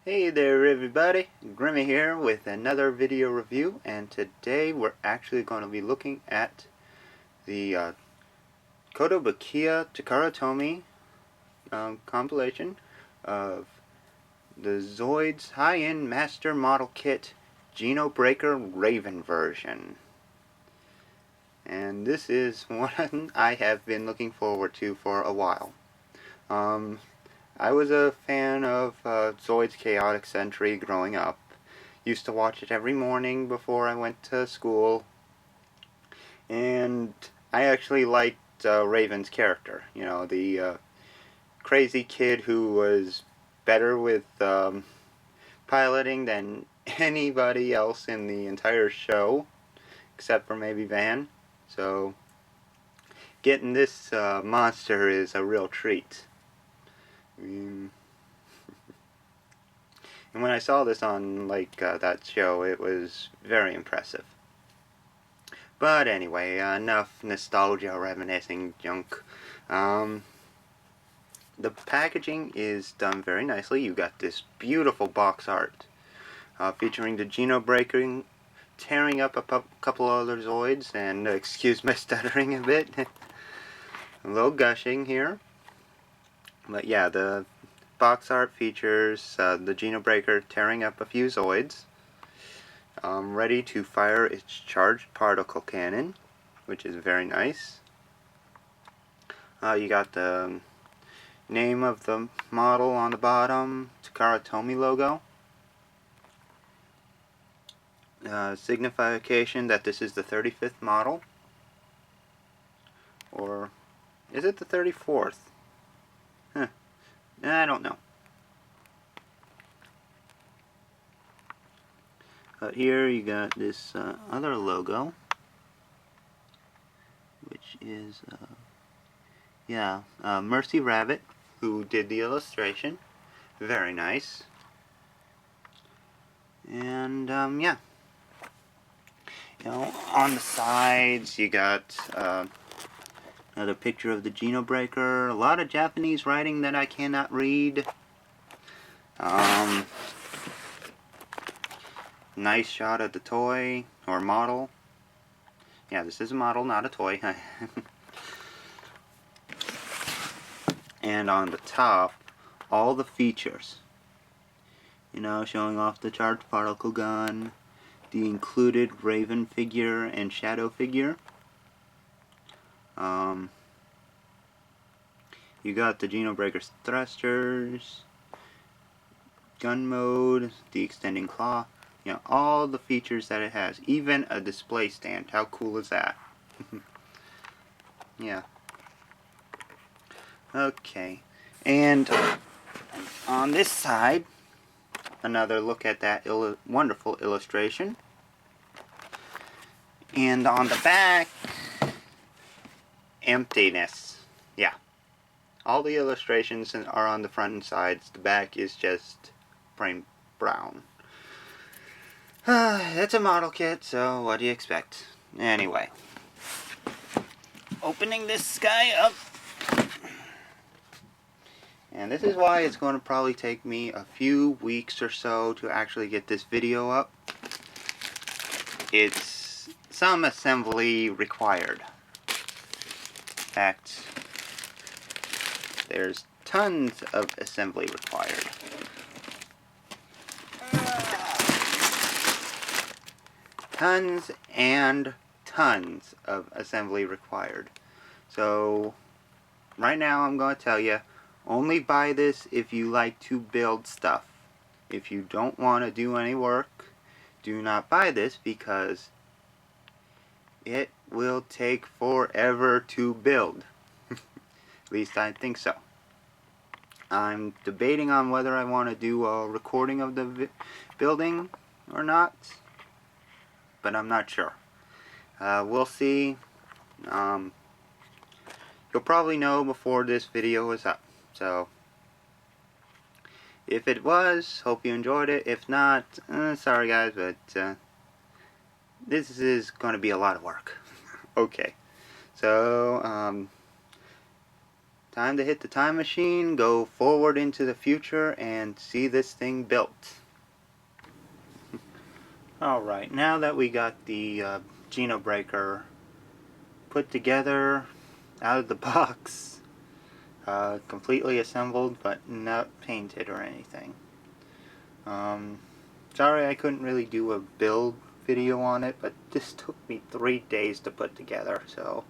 Hey there everybody, Grimmy here with another video review, and today we're actually going to be looking at the Kotobukiya compilation of the Zoids high-end master model kit Genobreaker Raven version. And this is one I have been looking forward to for a while. I was a fan of Zoid's Chaotic Sentry growing up. Used to watch it every morning before I went to school. And I actually liked Raven's character. You know, the crazy kid who was better with piloting than anybody else in the entire show, except for maybe Van. So, getting this monster is a real treat. And when I saw this on that show, it was very impressive. But anyway, enough nostalgia reminiscing junk. The packaging is done very nicely. You got this beautiful box art featuring the Genobreaker tearing up a couple other Zoids, and excuse my stuttering a bit. A little gushing here. But yeah, the box art features the Genobreaker tearing up a few Zoids, ready to fire its charged particle cannon, which is very nice. You got the name of the model on the bottom, Takara Tomy logo. Signification that this is the 35th model. Or is it the 34th? Huh. I don't know. But here you got this other logo, which is, Mercy Rabbit, who did the illustration. Very nice. And, yeah. You know, on the sides you got another picture of the Genobreaker. A lot of Japanese writing that I cannot read. Nice shot of the toy, or model. Yeah, this is a model, not a toy. And on the top, all the features. You know, showing off the charged particle gun, the included Raven figure and Shadow figure. You got the Genobreaker's thrusters, gun mode, the extending claw, you know, all the features that it has, even a display stand. How cool is that? Yeah. Okay, and on this side, another look at that wonderful illustration. And on the back, emptiness. Yeah. All the illustrations are on the front and sides. The back is just plain brown. It's a model kit, so what do you expect? Anyway. Opening this guy up. And this is why it's going to probably take me a few weeks or so to actually get this video up. It's some assembly required. In fact, there's tons of assembly required. Tons and tons of assembly required. So, right now I'm going to tell you, only buy this if you like to build stuff. If you don't want to do any work, do not buy this, because it will take forever to build. At least I think so. I'm debating on whether I want to do a recording of the building or not, but I'm not sure. We'll see. You'll probably know before this video is up. So, if it was, hope you enjoyed it. If not, sorry guys, but this is going to be a lot of work. Okay, so Time to hit the time machine, go forward into the future, and see this thing built. Alright, now that we got the Genobreaker put together, out of the box, completely assembled, but not painted or anything. Sorry I couldn't really do a build video on it, but this took me 3 days to put together, so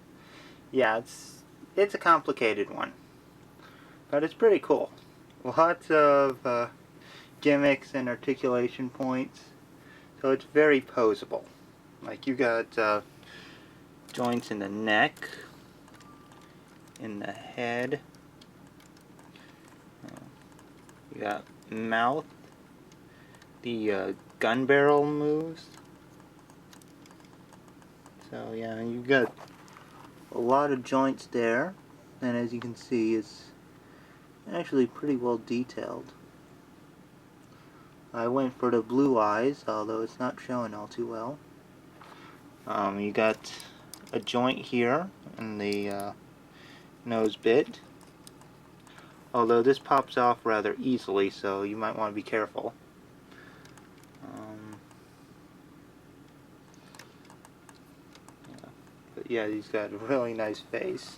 yeah, it's a complicated one. But it's pretty cool. Lots of gimmicks and articulation points, so it's very posable. Like, you got joints in the neck, in the head, you got mouth, the gun barrel moves. So yeah, you've got a lot of joints there, and as you can see, it's actually pretty well detailed. I went for the blue eyes, although it's not showing all too well. You got a joint here in the nose bit, although this pops off rather easily, so you might want to be careful. But yeah, he's got a really nice face.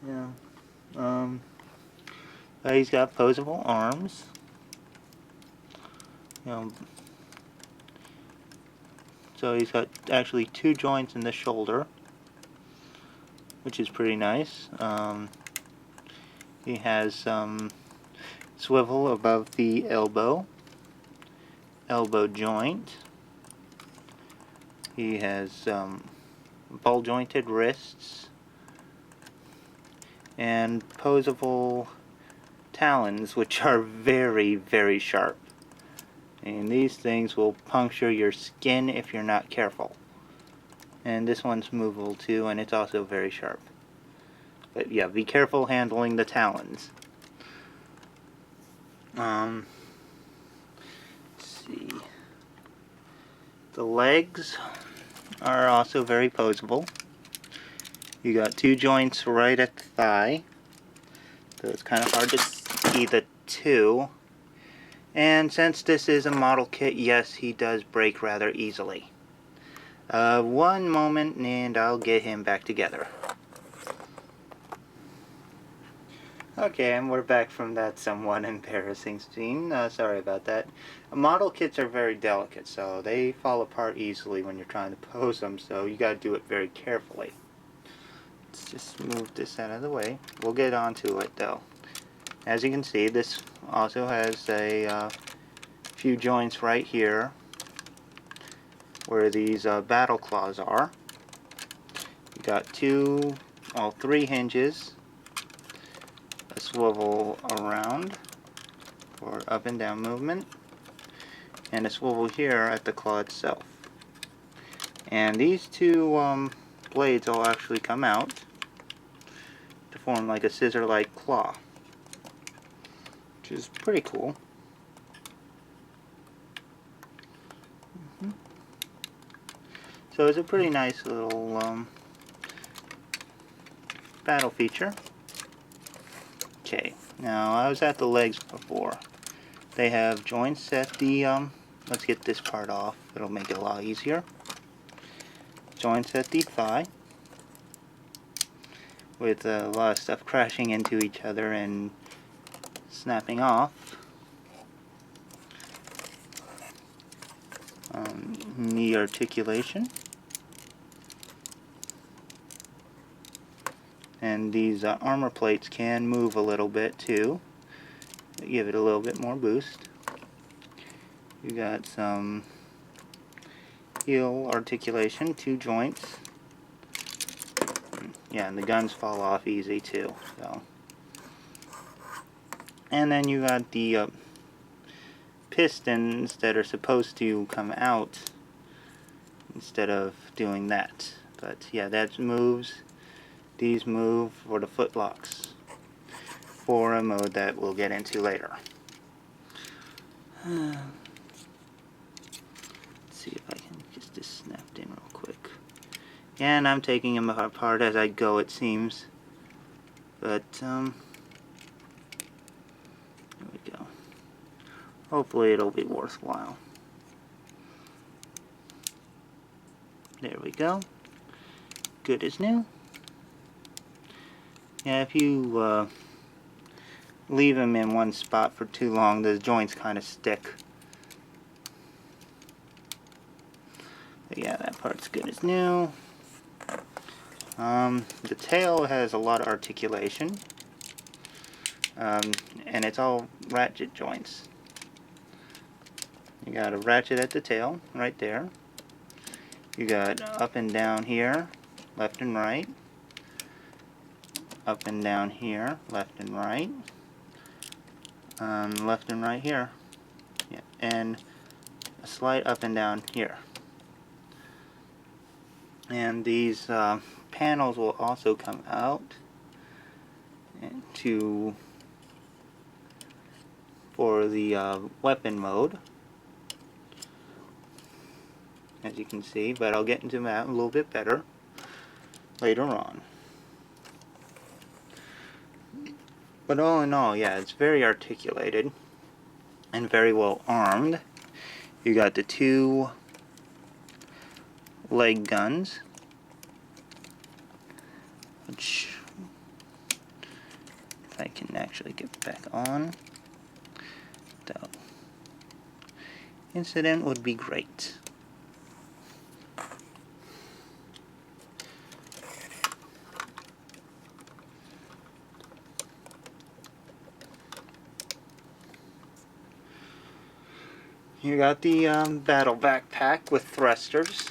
Yeah. He's got posable arms. So he's got actually 2 joints in the shoulder, which is pretty nice. He has some swivel above the elbow joint. He has ball jointed wrists and posable talons, which are very, very sharp. And these things will puncture your skin if you're not careful. And this one's movable too, and it's also very sharp. But yeah, be careful handling the talons. Let's see. The legs are also very posable. You got 2 joints right at the thigh, so it's kind of hard to see the 2. And since this is a model kit, yes, he does break rather easily. One moment and I'll get him back together. Okay, and we're back from that somewhat embarrassing scene. Sorry about that. Model kits are very delicate, so they fall apart easily when you're trying to pose them, so you gotta do it very carefully. Let's just move this out of the way. We'll get onto it though. As you can see, this also has a few joints right here where these battle claws are. You got 3 hinges, a swivel around for up and down movement, and a swivel here at the claw itself. And these 2 blades will actually come out to form like a scissor-like claw, which is pretty cool. So it's a pretty nice little battle feature. Okay, now I was at the legs before. They have joints at the, let's get this part off, it'll make it a lot easier. Joints at the thigh, with a lot of stuff crashing into each other and snapping off. Knee articulation. And these armor plates can move a little bit too, give it a little bit more boost. You got some heel articulation, 2 joints. Yeah, and the guns fall off easy too. So, and then you got the pistons that are supposed to come out instead of doing that. But yeah, that moves. These move for the foot locks for a mode that we'll get into later. Let's see if I can get this snapped in real quick. And I'm taking them apart as I go, it seems. but there we go. Hopefully it'll be worthwhile. There we go. Good as new. Yeah, if you leave them in one spot for too long, the joints kind of stick. But yeah, that part's good as new. The tail has a lot of articulation, and it's all ratchet joints. You got a ratchet at the tail, right there. You got up and down here, left and right. Up and down here, left and right. Left and right here. Yeah, and a slight up and down here. And these panels will also come out for the weapon mode, as you can see, but I'll get into that a little bit better later on. But all in all, yeah, it's very articulated and very well armed. You got the two leg guns, which, if I can actually get back on, the incident would be great. You got the battle backpack with thrusters.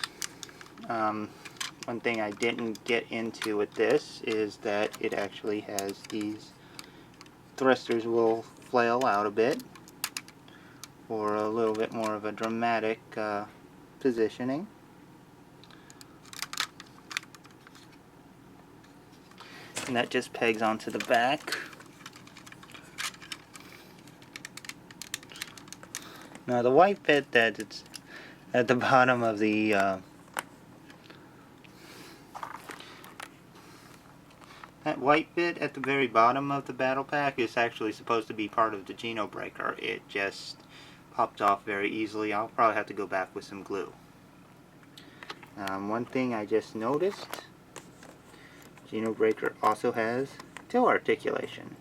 One thing I didn't get into with this is that it actually has these thrusters will flail out a bit for a little bit more of a dramatic positioning. And that just pegs onto the back. Now the white bit that it's at the bottom of the that white bit at the very bottom of the battle pack is actually supposed to be part of the Genobreaker. It just popped off very easily. I'll probably have to go back with some glue. One thing I just noticed, Genobreaker also has toe articulation.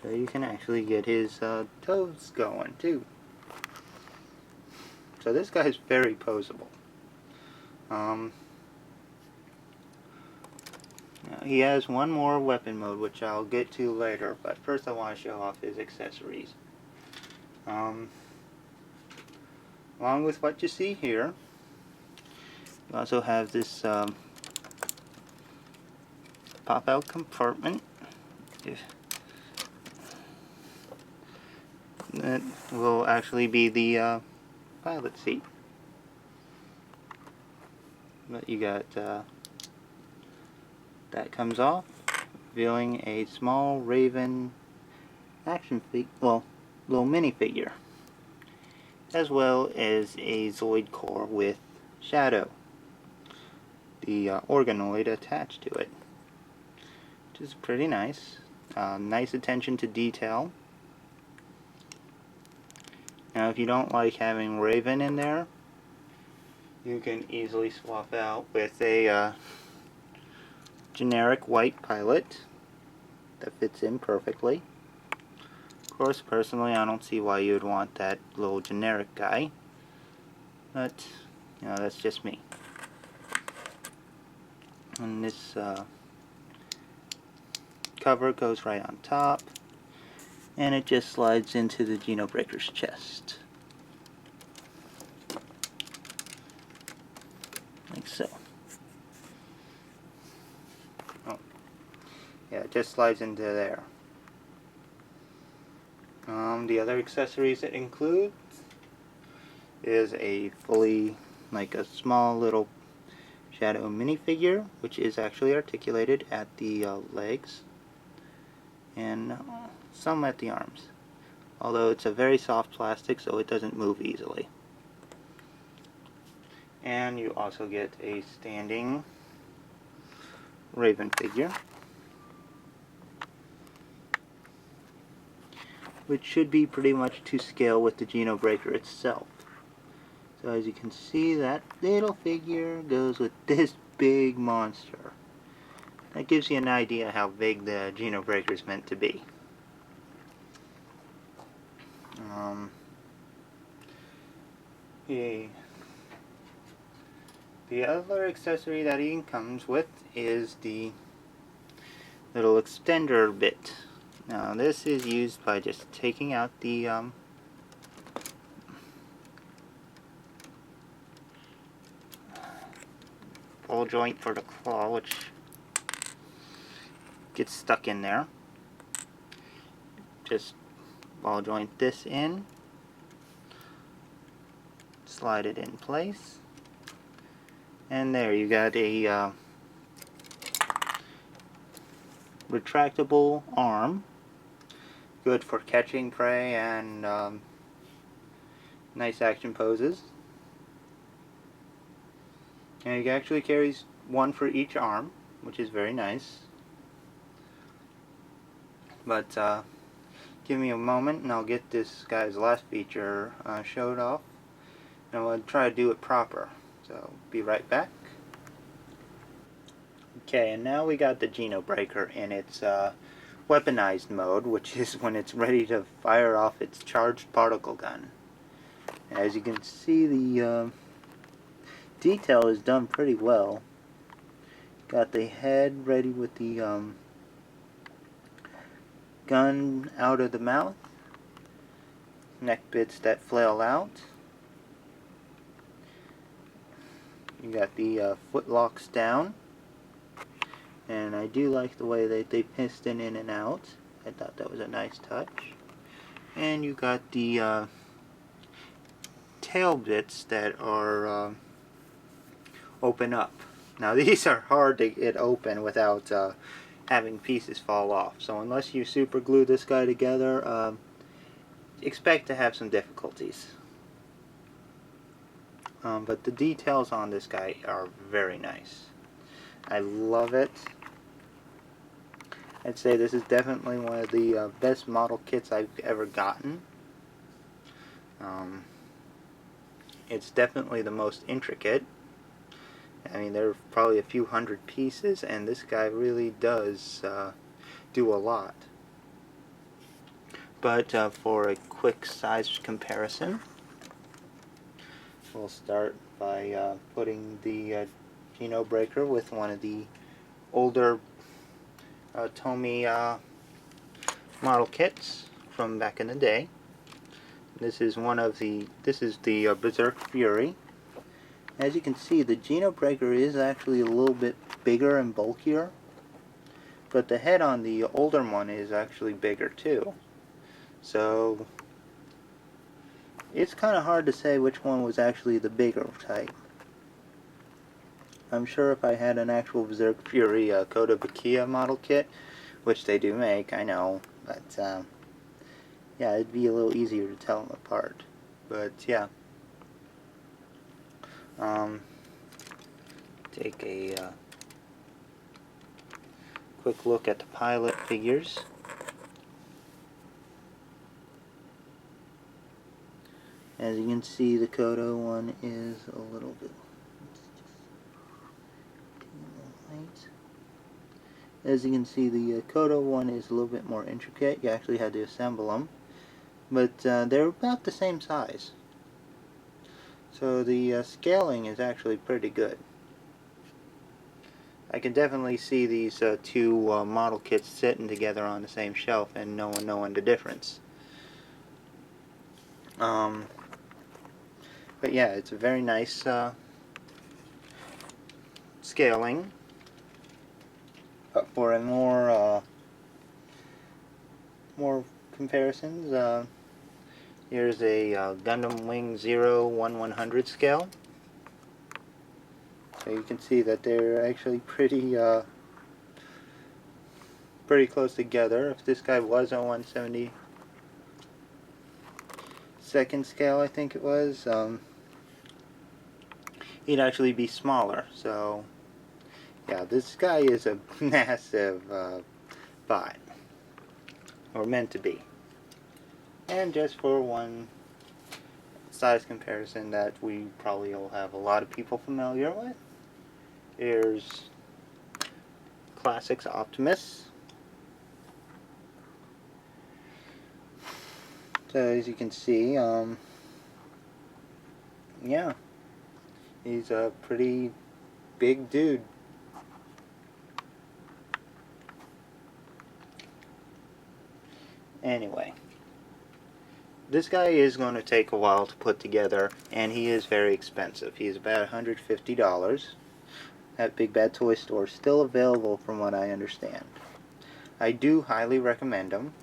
So you can actually get his toes going too. So this guy's very poseable. Now he has one more weapon mode, which I'll get to later, but first I want to show off his accessories. Along with what you see here, you also have this pop-out compartment. That will actually be the pilot seat. But you got that comes off, revealing a small Raven action figure, well, little minifigure, as well as a Zoid core with Shadow, the organoid attached to it, which is pretty nice. Nice attention to detail. Now if you don't like having Raven in there, you can easily swap out with a generic white pilot that fits in perfectly. Of course, personally, I don't see why you would want that little generic guy, but, you know, that's just me. And this cover goes right on top, and it just slides into the Genobreaker's chest. Like so. Oh. Yeah, it just slides into there. The other accessories it includes is a fully, like a small little Shadow minifigure, which is actually articulated at the legs, and some at the arms. Although it's a very soft plastic, so it doesn't move easily. And you also get a standing Raven figure. which should be pretty much to scale with the Genobreaker itself. So as you can see, that little figure goes with this big monster. That gives you an idea how big the Genobreaker is meant to be. The other accessory that he comes with is the little extender bit. Now this is used by just taking out the ball joint for the claw, which gets stuck in there. Just ball joint this in, slide it in place, and there you got a retractable arm, good for catching prey and nice action poses. And it actually carries one for each arm, which is very nice. But give me a moment and I'll get this guy's last feature showed off, and I'm going to try to do it proper. So be right back. Okay, and now we got the Genobreaker in its weaponized mode, which is when it's ready to fire off its charged particle gun. As you can see, the detail is done pretty well. Got the head ready with the gun out of the mouth, neck bits that flail out. You got the foot locks down, and I do like the way that they piston in and out. I thought that was a nice touch. And you got the tail bits that are open up. Now these are hard to get open without having pieces fall off. So unless you super glue this guy together, expect to have some difficulties. But the details on this guy are very nice. I love it. I'd say this is definitely one of the best model kits I've ever gotten. It's definitely the most intricate. I mean, there are probably a few hundred pieces, and this guy really does do a lot. But for a quick size comparison, we'll start by putting the Genobreaker with one of the older Tomy model kits from back in the day. This is the Berserk Fury. As you can see, the Genobreaker is actually a little bit bigger and bulkier, but the head on the older one is actually bigger too. So it's kind of hard to say which one was actually the bigger type. I'm sure if I had an actual Berserk Fury Kotobukiya model kit, which they do make, I know, but yeah, it'd be a little easier to tell them apart. But yeah. Take a quick look at the pilot figures. As you can see, the Koto one is a little bit light. As you can see, the Koto one is a little bit more intricate. You actually had to assemble them, but they're about the same size. So the scaling is actually pretty good. I can definitely see these two model kits sitting together on the same shelf and no one knowing the difference. But yeah, it's a very nice scaling. But for a more comparisons, here's a Gundam Wing 0-1-100 scale. So you can see that they're actually pretty close together. If this guy was on 172nd scale, I think it was, he'd actually be smaller. So yeah, this guy is a massive bot, or meant to be. And just for one size comparison that we probably will have a lot of people familiar with, here's Classics Optimus. So as you can see, yeah, he's a pretty big dude. Anyway, this guy is going to take a while to put together, and he is very expensive. He is about $150 at Big Bad Toy Store, still available from what I understand. I do highly recommend him.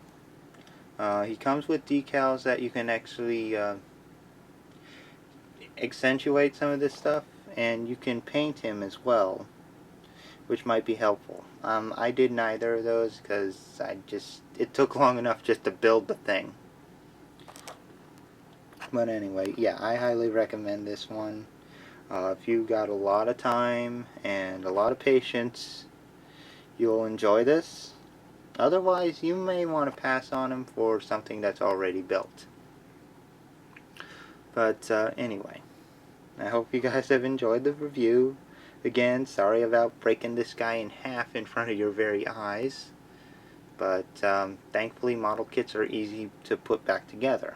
He comes with decals that you can actually accentuate some of this stuff, and you can paint him as well, which might be helpful. I did neither of those because it took long enough just to build the thing. But anyway, yeah, I highly recommend this one. If you got a lot of time and a lot of patience, you'll enjoy this. Otherwise, you may want to pass on him for something that's already built. But anyway, I hope you guys have enjoyed the review. Again, sorry about breaking this guy in half in front of your very eyes. But thankfully, model kits are easy to put back together.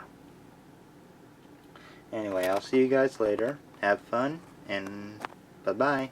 Anyway, I'll see you guys later. Have fun, and bye-bye.